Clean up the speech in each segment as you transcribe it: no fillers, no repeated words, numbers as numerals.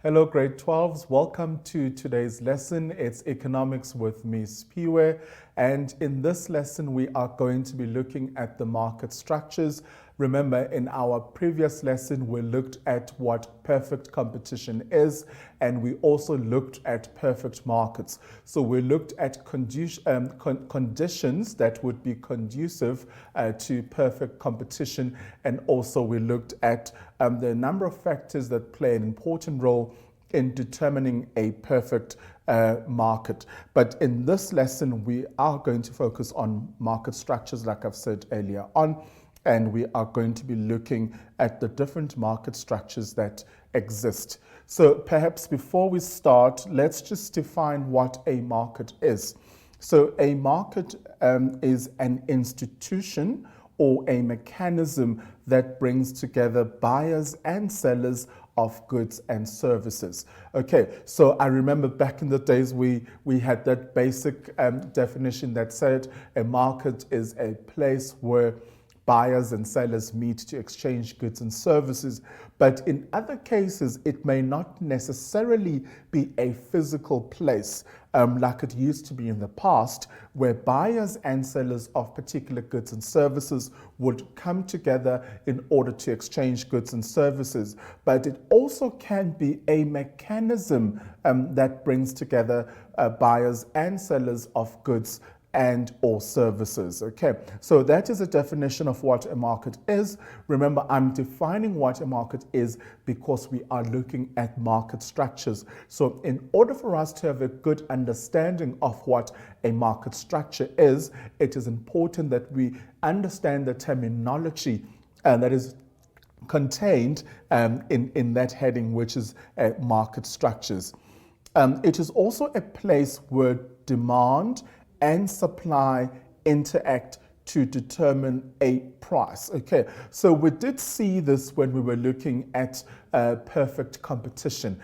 Hello, grade 12s. Welcome to today's lesson. It's Economics with Ms. Piwe. And in this lesson, we are going to be looking at the market structures. Remember, in our previous lesson, we looked at what perfect competition is, and we also looked at perfect markets. So we looked at conditions that would be conducive to perfect competition, and also we looked at the number of factors that play an important role in determining a perfect market. But in this lesson, we are going to focus on market structures, like I've said earlier on, and we are going to be looking at the different market structures that exist. So perhaps before we start, let's just define what a market is. So a market is an institution or a mechanism that brings together buyers and sellers of goods and services. Okay, so I remember back in the days we had that basic definition that said a market is a place where buyers and sellers meet to exchange goods and services. But in other cases, it may not necessarily be a physical place like it used to be in the past, where buyers and sellers of particular goods and services would come together in order to exchange goods and services. But it also can be a mechanism that brings together buyers and sellers of goods and or services. Okay, so that is a definition of what a market is. Remember, I'm defining what a market is because we are looking at market structures. So in order for us to have a good understanding of what a market structure is, it is important that we understand the terminology that is contained in that heading, which is market structures. It is also a place where demand and supply interact to determine a price. Okay, so we did see this when we were looking at perfect competition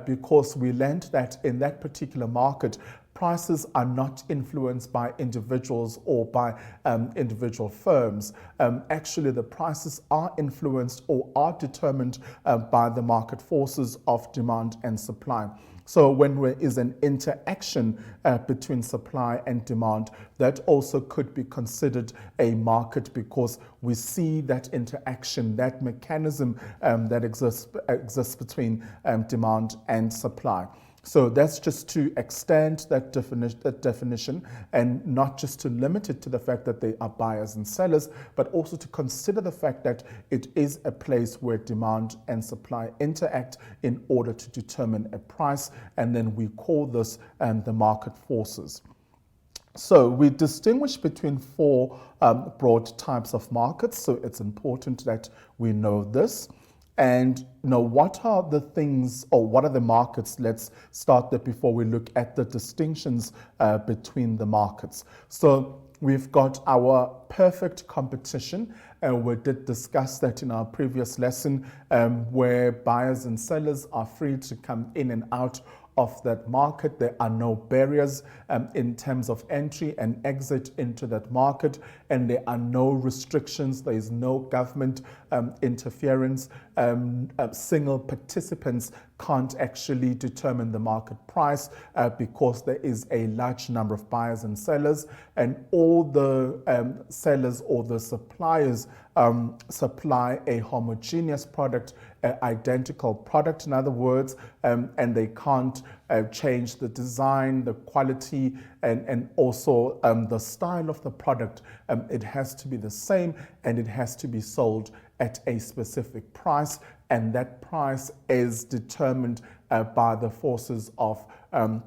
because we learned that in that particular market, prices are not influenced by individuals or by individual firms. Actually, the prices are influenced or are determined by the market forces of demand and supply. So when there is an interaction between supply and demand, that also could be considered a market because we see that interaction, that mechanism that exists between demand and supply. So that's just to extend that definition and not just to limit it to the fact that they are buyers and sellers, but also to consider the fact that it is a place where demand and supply interact in order to determine a price, and then we call this the market forces. So we distinguish between four broad types of markets, so it's important that we know this. And what are the things, or what are the markets? Let's start there before we look at the distinctions between the markets. So we've got our perfect competition, and we did discuss that in our previous lesson, where buyers and sellers are free to come in and out of that market. There are no barriers in terms of entry and exit into that market, and there are no restrictions. There is no government interference. Single participants can't actually determine the market price because there is a large number of buyers and sellers, and all the sellers or the suppliers supply a homogeneous product, identical product, in other words, and they can't change the design, the quality, and also the style of the product. It has to be the same, and it has to be sold at a specific price, and that price is determined by the forces of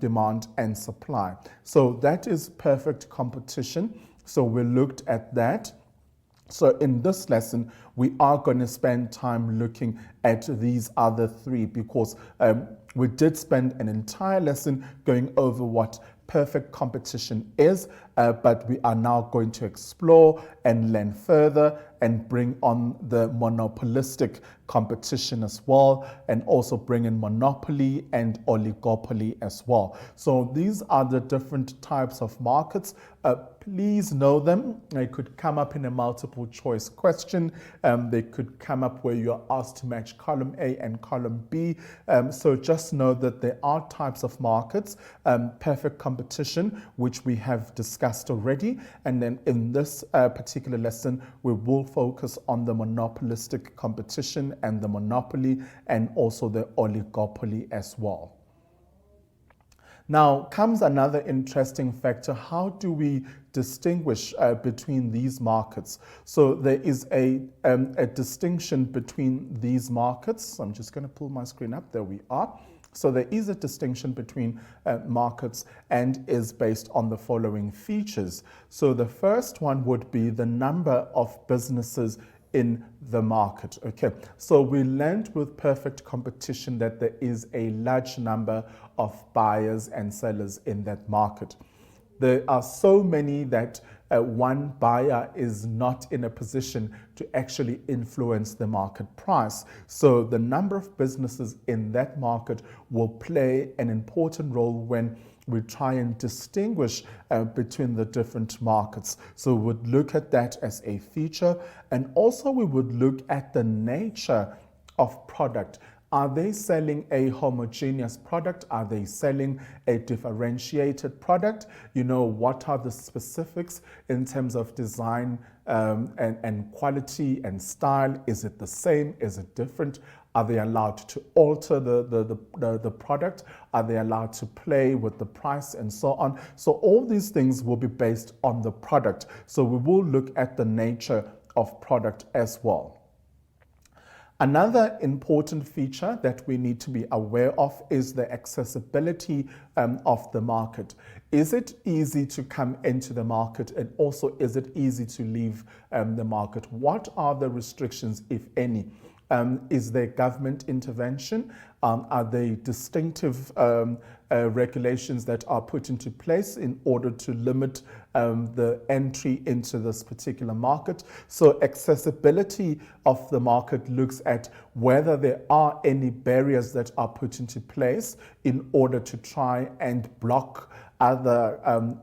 demand and supply. So that is perfect competition. So we looked at that. So in this lesson, we are going to spend time looking at these other three because we did spend an entire lesson going over what perfect competition is, but we are now going to explore and learn further and bring on the monopolistic competition as well, and also bring in monopoly and oligopoly as well. So these are the different types of markets. please know them. They could come up in a multiple choice question. They could come up where you're asked to match column A and column B. So just know that there are types of markets, perfect competition, which we have discussed already. And then in this particular lesson, we will focus on the monopolistic competition and the monopoly and also the oligopoly as well. Now comes another interesting factor. How do we distinguish between these markets? So there is a distinction between these markets. I'm just going to pull my screen up. There we are. So there is a distinction between markets and is based on the following features. So the first one would be the number of businesses in the market. Okay, so we learned with perfect competition that there is a large number of buyers and sellers in that market. There are so many that one buyer is not in a position to actually influence the market price. So the number of businesses in that market will play an important role when we try and distinguish between the different markets. So we would look at that as a feature, and also we would look at the nature of product. Are they selling a homogeneous product? Are they selling a differentiated product? You know, what are the specifics in terms of design and quality and style? Is it the same? Is it different? Are they allowed to alter the product? Are they allowed to play with the price and so on? So all these things will be based on the product. So we will look at the nature of product as well. Another important feature that we need to be aware of is the accessibility of the market. Is it easy to come into the market, and also is it easy to leave the market? What are the restrictions, if any? Is there government intervention? Are there distinctive regulations that are put into place in order to limit the entry into this particular market? So accessibility of the market looks at whether there are any barriers that are put into place in order to try and block other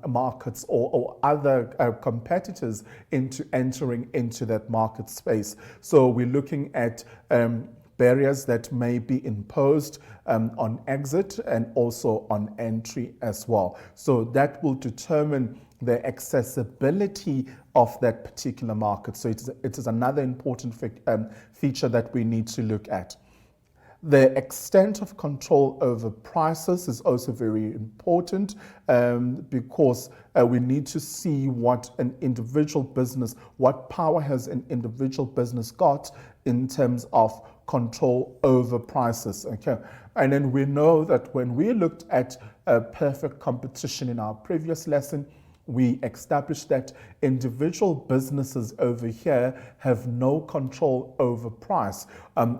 markets or other competitors into entering into that market space. So we're looking at barriers that may be imposed on exit and also on entry as well. So that will determine the accessibility of that particular market. So it is another important feature that we need to look at. The extent of control over prices is also very important because we need to see what an individual business, what power has an individual business got in terms of control over prices. Okay, and then we know that when we looked at perfect competition in our previous lesson, we established that individual businesses over here have no control over price.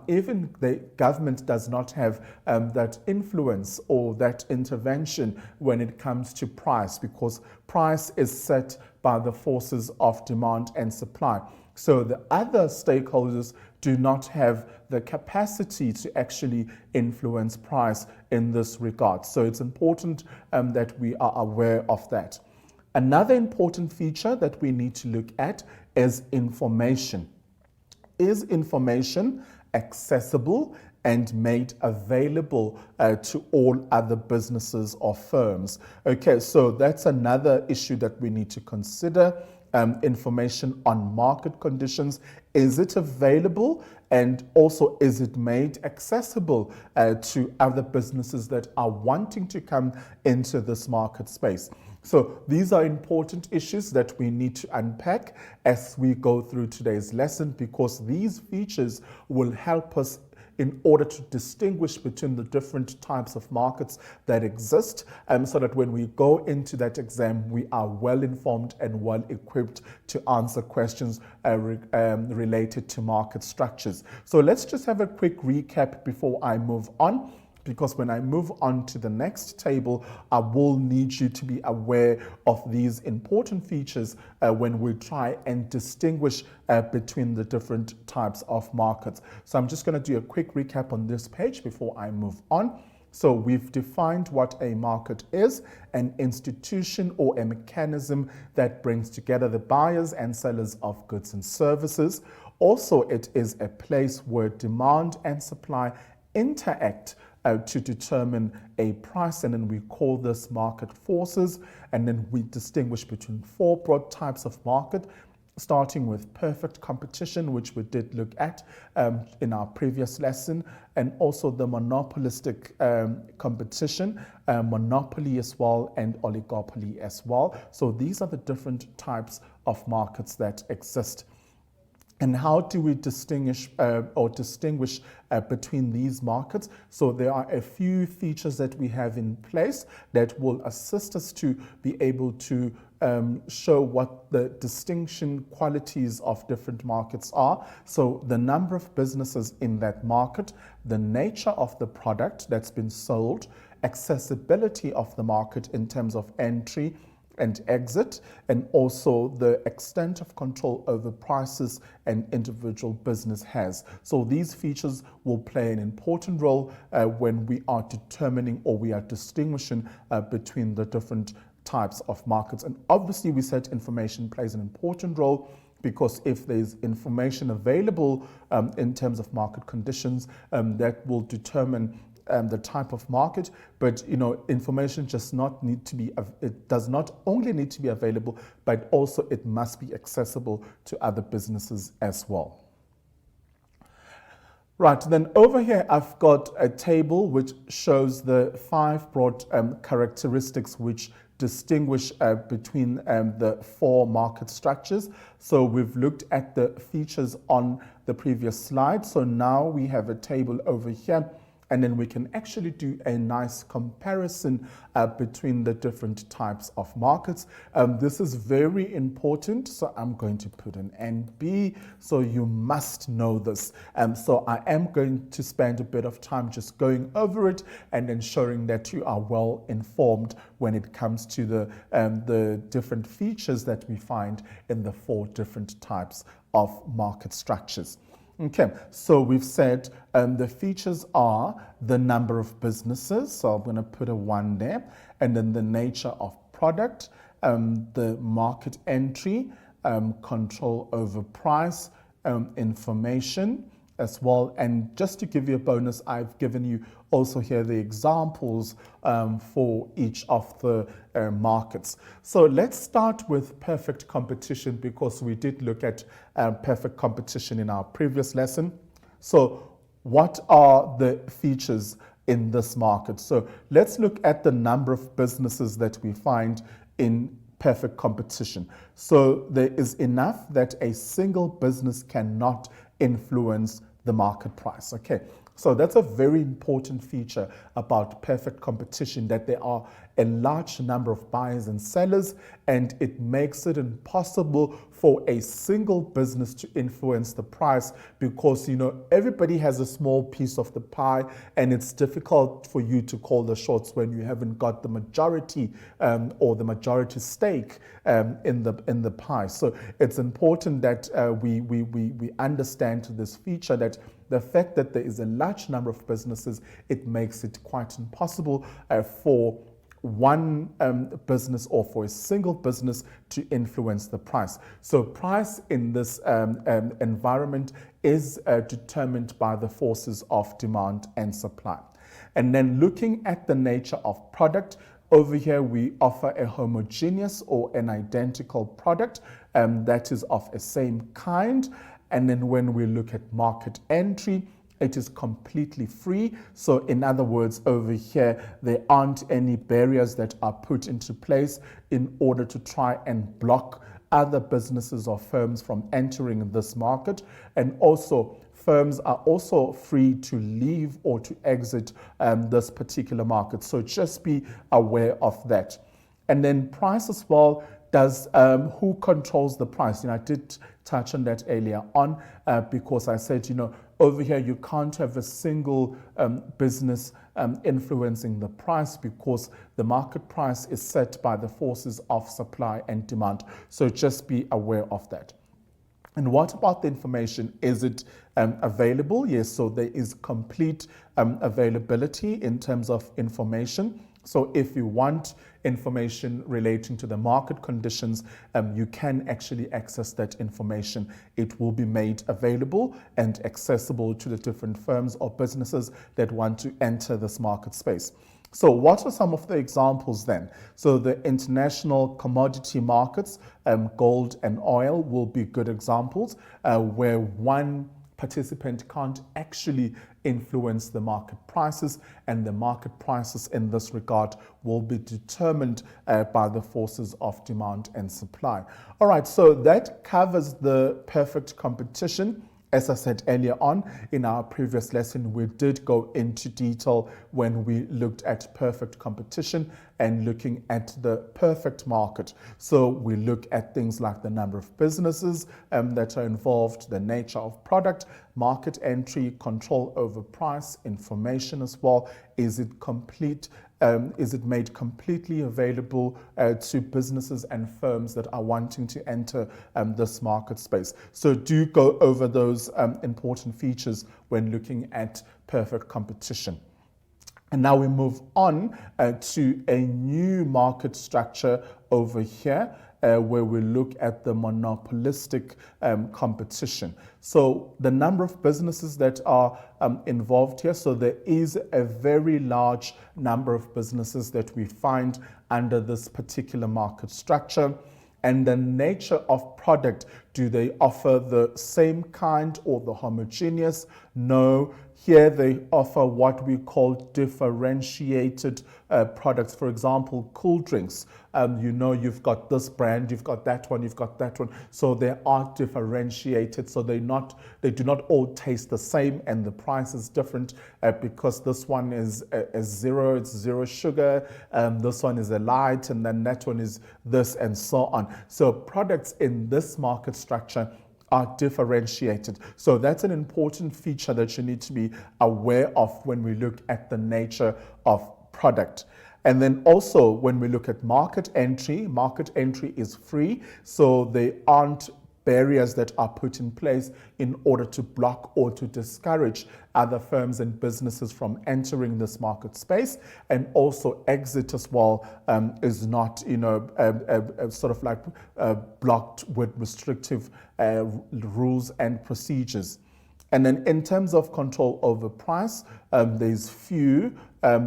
Even the government does not have that influence or that intervention when it comes to price, because price is set by the forces of demand and supply. So the other stakeholders do not have the capacity to actually influence price in this regard. So it's important that we are aware of that. Another important feature that we need to look at is information. Is information accessible and made available to all other businesses or firms? Okay, so that's another issue that we need to consider. Information on market conditions. Is it available, and also is it made accessible to other businesses that are wanting to come into this market space? So these are important issues that we need to unpack as we go through today's lesson, because these features will help us in order to distinguish between the different types of markets that exist, so that when we go into that exam, we are well informed and well equipped to answer questions related to market structures. So let's just have a quick recap before I move on, because when I move on to the next table, I will need you to be aware of these important features when we try and distinguish between the different types of markets. So I'm just going to do a quick recap on this page before I move on. So we've defined what a market is: an institution or a mechanism that brings together the buyers and sellers of goods and services. Also, it is a place where demand and supply interact to determine a price, and then we call this market forces. And then we distinguish between four broad types of market, starting with perfect competition, which we did look at in our previous lesson, and also the monopolistic competition, monopoly as well, and oligopoly as well. So these are the different types of markets that exist. And how do we distinguish between these markets? So there are a few features that we have in place that will assist us to be able to show what the distinction qualities of different markets are. So the number of businesses in that market, the nature of the product that's been sold, accessibility of the market in terms of entry and exit, and also the extent of control over prices an individual business has. So these features will play an important role when we are determining, or we are distinguishing between the different types of markets. And obviously we said information plays an important role, because if there's information available in terms of market conditions, that will determine the type of market. But information does not only need to be available, but also it must be accessible to other businesses as well. Right, then over here I've got a table which shows the 5 broad characteristics which distinguish between the 4 market structures. So we've looked at the features on the previous slide. So now we have a table over here, and then we can actually do a nice comparison between the different types of markets. This is very important, so I'm going to put an NB, so you must know this. So I am going to spend a bit of time just going over it and ensuring that you are well informed when it comes to the different features that we find in the 4 different types of market structures. Okay, so we've said the features are the number of businesses, so I'm going to put a 1 there, and then the nature of product, the market entry, control over price, information as well. And just to give you a bonus, I've given you also here the examples for each of the markets. So let's start with perfect competition, because we did look at perfect competition in our previous lesson. So what are the features in this market? So let's look at the number of businesses that we find in perfect competition. So there is enough that a single business cannot influence the market price. Okay, so that's a very important feature about perfect competition, that there are a large number of buyers and sellers, and it makes it impossible for a single business to influence the price, because everybody has a small piece of the pie, and it's difficult for you to call the shots when you haven't got the majority or the majority stake in the pie. So it's important that we understand this feature, that the fact that there is a large number of businesses, it makes it quite impossible for one business or for a single business to influence the price. So price in this environment is determined by the forces of demand and supply. And then looking at the nature of product, over here we offer a homogeneous or an identical product that is of a same kind. And then when we look at market entry, it is completely free. So in other words, over here, there aren't any barriers that are put into place in order to try and block other businesses or firms from entering this market. And also, firms are also free to leave or to exit this particular market. So just be aware of that. And then price as well. Who controls the price? I did touch on that earlier on because I said, over here you can't have a single business influencing the price, because the market price is set by the forces of supply and demand. So just be aware of that. And what about the information? Is it available? Yes, so there is complete availability in terms of information. So if you want information relating to the market conditions, you can actually access that information. It will be made available and accessible to the different firms or businesses that want to enter this market space. So what are some of the examples then? So the international commodity markets, gold and oil will be good examples where one participant can't actually influence the market prices, and the market prices in this regard will be determined by the forces of demand and supply. All right, so that covers the perfect competition. As I said earlier on in our previous lesson, we did go into detail when we looked at perfect competition and looking at the perfect market. So we look at things like the number of businesses that are involved, the nature of product, market entry, control over price, information as well. Is it complete? Is it made completely available to businesses and firms that are wanting to enter this market space? So do go over those important features when looking at perfect competition. And now we move on to a new market structure over here, where we look at the monopolistic competition. So the number of businesses that are involved here, so there is a very large number of businesses that we find under this particular market structure. And the nature of product, do they offer the same kind or the homogeneous? No. Here they offer what we call differentiated products. For example, cool drinks. You've got this brand, you've got that one, you've got that one. So they are differentiated. So they do not all taste the same, and the price is different because this one is a zero, it's zero sugar. This one is a light, and then that one is this, and so on. So products in this market structure are differentiated. So that's an important feature that you need to be aware of when we look at the nature of product. And then also when we look at market entry is free. So they aren't barriers that are put in place in order to block or to discourage other firms and businesses from entering this market space. And also exit as well is not, sort of like blocked with restrictive rules and procedures. And then in terms of control over price, there's few.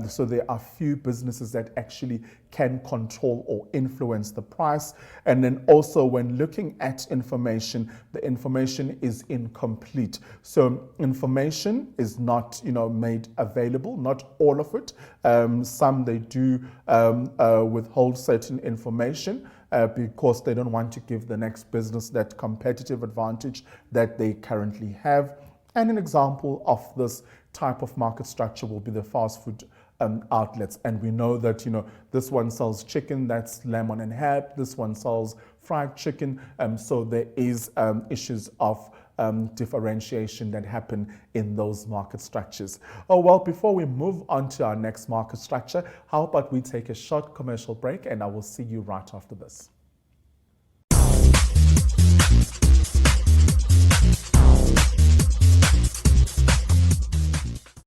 So there are few businesses that actually can control or influence the price. And then also when looking at information, the information is incomplete. So information is not, made available, not all of it. Some they do withhold certain information because they don't want to give the next business that competitive advantage that they currently have. And an example of this type of market structure will be the fast food outlets. And we know that, this one sells chicken, that's lemon and herb. This one sells fried chicken. So there is issues of differentiation that happen in those market structures. Oh, well, before we move on to our next market structure, how about we take a short commercial break, and I will see you right after this.